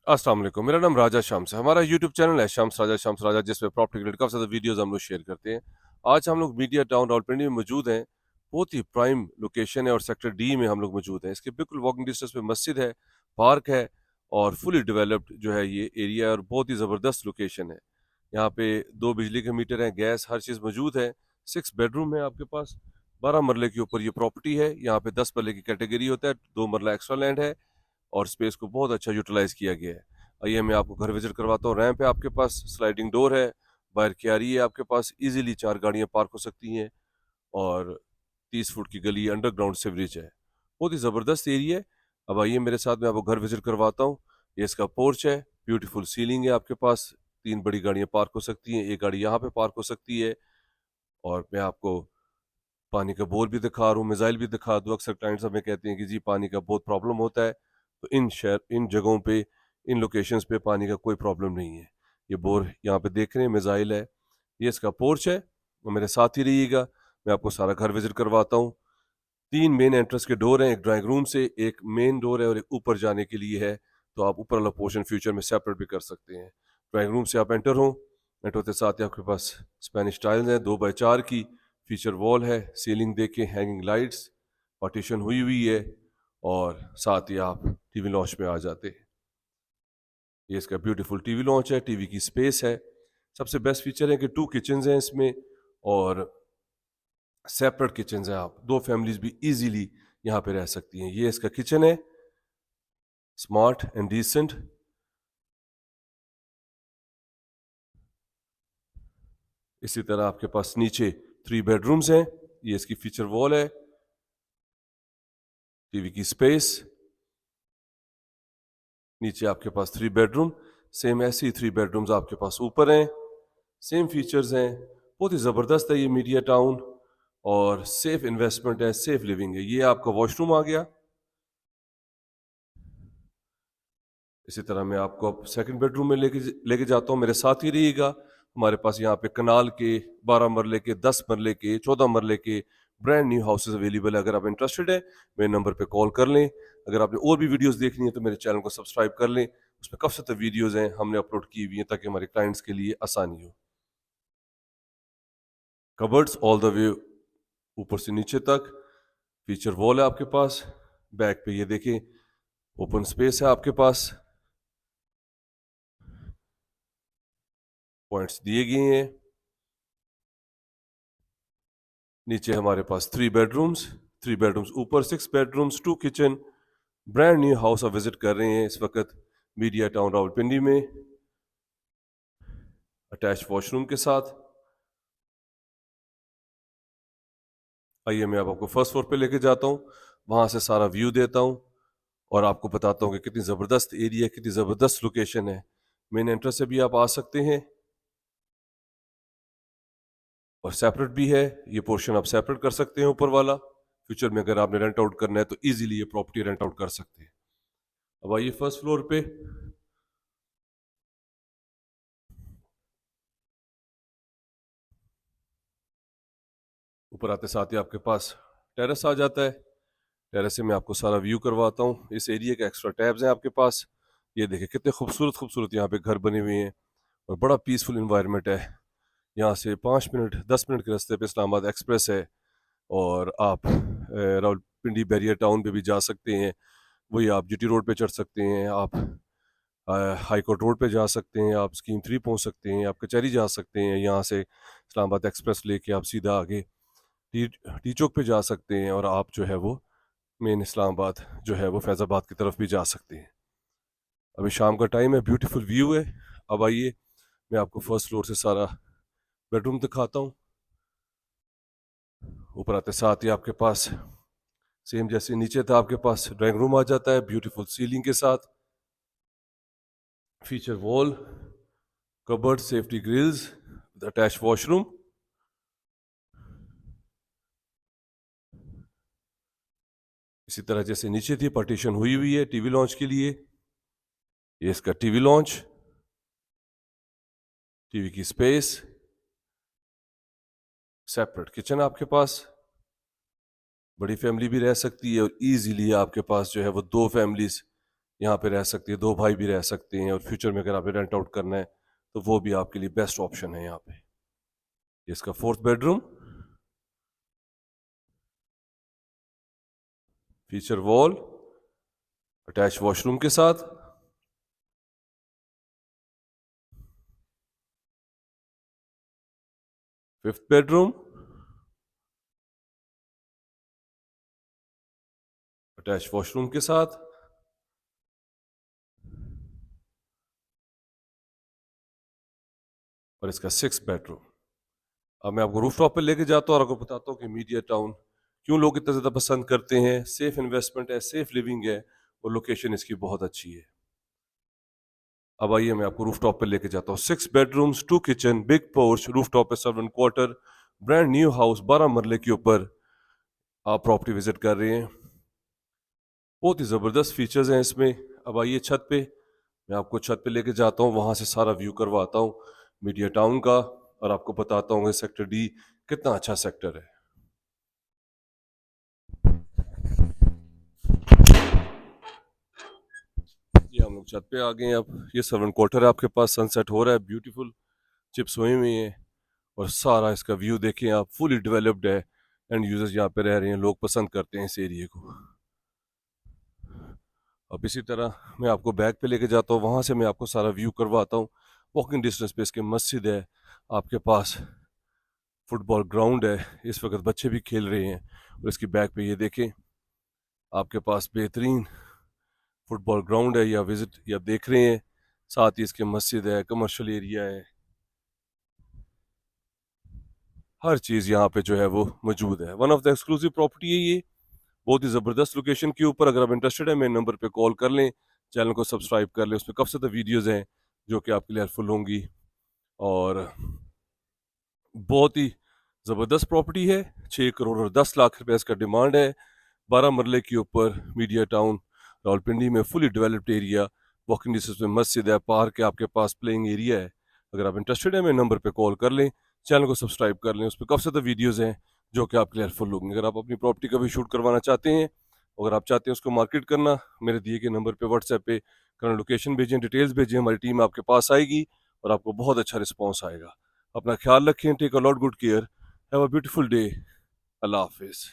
अस्सलाम वालेकुम। मेरा नाम राजा शम्स है। हमारा यूट्यूब चैनल है शम्स राजा जिसमें प्रॉपर्टी रिलेटेड काफ़ी ज़्यादा वीडियोस हम लोग शेयर करते हैं। आज हम लोग मीडिया टाउन रावलपिंडी में मौजूद हैं। बहुत ही प्राइम लोकेशन है और सेक्टर डी में हम लोग मौजूद हैं। इसके बिल्कुल वॉकिंग डिस्टेंस पे मस्जिद है, पार्क है और फुली डेवलप्ड जो है ये एरिया है और बहुत ही ज़बरदस्त लोकेशन है। यहाँ पे 2 बिजली के मीटर हैं, गैस हर चीज़ मौजूद है। 6 बेडरूम है आपके पास। 12 मरले के ऊपर ये प्रॉपर्टी है। यहाँ पे 10 मरले की कैटेगरी होता है, 2 मरला एक्स्ट्रा लैंड है और स्पेस को बहुत अच्छा यूटिलाइज किया गया है। आइए मैं आपको घर विजिट करवाता हूँ। रैंप है आपके पास, स्लाइडिंग डोर है, बाहर क्यारी है आपके पास, इजीली 4 गाड़ियाँ पार्क हो सकती हैं और 30 फुट की गली अंडरग्राउंड सीवरेज है। बहुत ही ज़बरदस्त एरिया है। अब आइए मेरे साथ, मैं आपको घर विजिट करवाता हूँ। ये इसका पोर्च है, ब्यूटीफुल सीलिंग है आपके पास, 3 बड़ी गाड़ियाँ पार्क हो सकती हैं, एक गाड़ी यहाँ पे पार्क हो सकती है। और मैं आपको पानी का बोर भी दिखा रहा हूँ, मिसाइल भी दिखा दूँ। अक्सर क्लाइंट्स हमें कहते हैं कि जी पानी का बहुत प्रॉब्लम होता है, तो इन जगहों पे, इन लोकेशंस पे पानी का कोई प्रॉब्लम नहीं है। ये बोर यहाँ पे देख रहे हैं, मिसाइल है। ये इसका पोर्च है। और मेरे साथ ही रहिएगा, मैं आपको सारा घर विजिट करवाता हूँ। 3 मेन एंट्रेंस के डोर हैं, एक ड्राइंग रूम से, एक मेन डोर है और एक ऊपर जाने के लिए है। तो आप ऊपर वाला पोर्शन फ्यूचर में सेपरेट भी कर सकते हैं। ड्राइंग रूम से आप एंटर हो, एंटर होते साथ ही आपके पास स्पेनिश टाइल्स हैं 2x4 की, फीचर वॉल है, सीलिंग देखें, हैंगिंग लाइट्स, पार्टीशन हुई हुई है और साथ ही आप टीवी लॉन्च में आ जाते हैं। ये इसका ब्यूटीफुल टीवी लॉन्च है, टीवी की स्पेस है। सबसे बेस्ट फीचर है कि 2 किचन्स हैं इसमें और सेपरेट किचन्स हैं। आप 2 फैमिलीज भी इजीली यहाँ पे रह सकती हैं। ये इसका किचन है, स्मार्ट एंड डिसेंट। इसी तरह आपके पास नीचे 3 बेडरूम्स हैं। ये इसकी फीचर वॉल है, टीवी की स्पेस। नीचे आपके पास 3 बेडरूम, सेम ऐसे ही 3 बेडरूम्स आपके पास ऊपर हैं, सेम फीचर्स हैं। बहुत ही ज़बरदस्त है ये मीडिया टाउन और सेफ इन्वेस्टमेंट है, सेफ लिविंग है। ये आपका वॉशरूम आ गया। इसी तरह मैं आपको अब सेकंड बेडरूम में लेके लेके जाता हूँ, मेरे साथ ही रहिएगा। हमारे पास यहाँ पे कनाल के 12 मरले के, 10 मरले के, 14 मरले के ब्रांड न्यू हाउसेज अवेलेबल है। अगर आप इंटरेस्टेड है, मेरे नंबर पे कॉल कर लें। अगर आपने और भी वीडियोस देखनी है तो मेरे चैनल को सब्सक्राइब कर लें। उसमें काफ़ी सारे वीडियोस हैं हमने अपलोड की हुई हैं ताकि हमारे क्लाइंट्स के लिए आसानी हो। कबर्ड्स ऑल द वे ऊपर से नीचे तक, फीचर वॉल है आपके पास। बैक पे ये देखें, ओपन स्पेस है आपके पास, पॉइंट्स दिए गए हैं। नीचे हमारे पास 3 बेडरूम्स ऊपर, 6 bedrooms, 2 kitchen. Brand new house आप विजिट कर रहे हैं इस वक्त मीडिया टाउन रावलपिंडी में, अटैच वॉशरूम के साथ। आइए मैं अब आपको फर्स्ट फ्लोर पे लेके जाता हूँ, वहां से सारा व्यू देता हूँ और आपको बताता हूँ कि कितनी ज़बरदस्त एरिया, कितनी ज़बरदस्त लोकेशन है। मेन एंट्रेंस से भी आप आ सकते हैं और सेपरेट भी है। ये पोर्शन आप सेपरेट कर सकते हैं ऊपर वाला। फ्यूचर में अगर आपने रेंट आउट करना है तो इजीली ये प्रॉपर्टी रेंट आउट कर सकते हैं। अब आइए फर्स्ट फ्लोर पे। ऊपर आते साथ ही आपके पास टेरेस आ जाता है। टेरेस से मैं आपको सारा व्यू करवाता हूँ। इस एरिया के एक्स्ट्रा टैब्स हैं आपके पास। ये देखिए कितने खूबसूरत खूबसूरत यहाँ पे घर बने हुए हैं और बड़ा पीसफुल इन्वायरमेंट है। यहाँ से 5 मिनट 10 मिनट के रास्ते पे इस्लामाबाद एक्सप्रेस है और आप रावलपिंडी बैरियर टाउन पे भी जा सकते हैं। वही आप जीटी रोड पे चढ़ सकते हैं, आप हाई कोर्ट रोड पे जा सकते हैं, आप स्कीम 3 पहुंच सकते हैं, आप कचहरी जा सकते हैं। यहाँ से इस्लामाबाद एक्सप्रेस लेके आप सीधा आगे टी टी चौक पे जा सकते हैं और आप जो है वो मेन इस्लामाबाद जो है वो फैज़ाबाद की तरफ भी जा सकते हैं। अभी शाम का टाइम है, ब्यूटीफुल व्यू है। अब आइए मैं आपको फर्स्ट फ्लोर से सारा बेडरूम दिखाता हूँ। ऊपर आते साथ ही आपके पास सेम जैसे नीचे था, आपके पास ड्राइंग रूम आ जाता है ब्यूटीफुल सीलिंग के साथ, feature wall, cupboard, safety grills, attach washroom. इसी तरह जैसे नीचे थी, पार्टीशन हुई हुई है टीवी लॉन्च के लिए। ये इसका टीवी लॉन्च, टीवी की स्पेस, सेपरेट किचन आपके पास। बड़ी फैमिली भी रह सकती है और इजीली आपके पास जो है वो 2 फैमिलीज यहाँ पे रह सकती है, 2 भाई भी रह सकते हैं और फ्यूचर में अगर आपने रेंट आउट करना है तो वो भी आपके लिए बेस्ट ऑप्शन है यहाँ पे। ये इसका 4th bedroom, feature wall, attach washroom के साथ। 5th बेडरूम, अटैच वॉशरूम के साथ। और इसका 6th बेडरूम। अब मैं आपको रूफटॉप पे लेके जाता हूँ और आपको बताता हूँ कि मीडिया टाउन क्यों लोग इतना ज़्यादा पसंद करते हैं। सेफ इन्वेस्टमेंट है, सेफ लिविंग है और लोकेशन इसकी बहुत अच्छी है। अब आइए मैं आपको रूफटॉप पे लेके जाता हूँ। 6 bedrooms, 2 kitchen, big porch, rooftop पे servant quarter, brand new house, 12 मरले के ऊपर आप प्रॉपर्टी विजिट कर रहे हैं। बहुत ही ज़बरदस्त फीचर्स हैं इसमें। अब आइए छत पे, मैं आपको छत पे लेके जाता हूँ, वहाँ से सारा व्यू करवाता हूँ मीडिया टाउन का और आपको बताता हूँ कि सेक्टर डी कितना अच्छा सेक्टर है। ये हम लोग छत पे आ गए हैं। अब ये सर्वेंट क्वार्टर है आपके पास, सनसेट हो रहा है, ब्यूटीफुल चिप्स हुई हुई हैं और सारा इसका व्यू देखें आप, फुली डेवलप्ड है। एंड यूजर्स यहाँ पे रह रहे हैं, लोग पसंद करते हैं इस एरिया को। अब इसी तरह मैं आपको बैक पे लेके जाता हूँ, वहाँ से मैं आपको सारा व्यू करवाता हूँ। वॉकिंग डिस्टेंस पे इसके मस्जिद है, आपके पास फुटबॉल ग्राउंड है, इस वक्त बच्चे भी खेल रहे हैं। और इसकी बैक पे ये देखें, आपके पास बेहतरीन फुटबॉल ग्राउंड है या विजिट या देख रहे हैं। साथ ही इसके मस्जिद है, कमर्शियल एरिया है, हर चीज़ यहाँ पे जो है वो मौजूद है। One of the exclusive property है ये, बहुत ही ज़बरदस्त लोकेशन के ऊपर। अगर आप इंटरेस्टेड है, मेरे नंबर पे कॉल कर लें, चैनल को सब्सक्राइब कर लें, उसमें काफ़ी ज़्यादा वीडियोज़ हैं जो कि आपके लिए हेल्पफुल होंगी। और बहुत ही ज़बरदस्त प्रॉपर्टी है। 6 करोड़ और 10 लाख रुपए इसका डिमांड है। 12 मरले के ऊपर मीडिया टाउन रावलपिंडी में, fully developed area, walking distance में मस्जिद है, पार्क है, आपके पास प्लेइंग एरिया है। अगर आप इंटरेस्टेड है, मेरे नंबर पे कॉल कर लें, चैनल को सब्सक्राइब कर लें, उस पर काफ़ी ज़्यादा वीडियोज़ हैं जो कि आपके लिए हेल्पफुल होंगे। अगर आप अपनी प्रॉपर्टी का भी शूट करवाना चाहते हैं, अगर आप चाहते हैं उसको मार्केट करना, मेरे दिए गए नंबर पे व्हाट्सएप पे करंट लोकेशन भेजें, डिटेल्स भेजें, हमारी टीम आपके पास आएगी और आपको बहुत अच्छा रिस्पॉन्स आएगा। अपना ख्याल रखें, take a lot good care, have a beautiful day, Allah हाफिज़।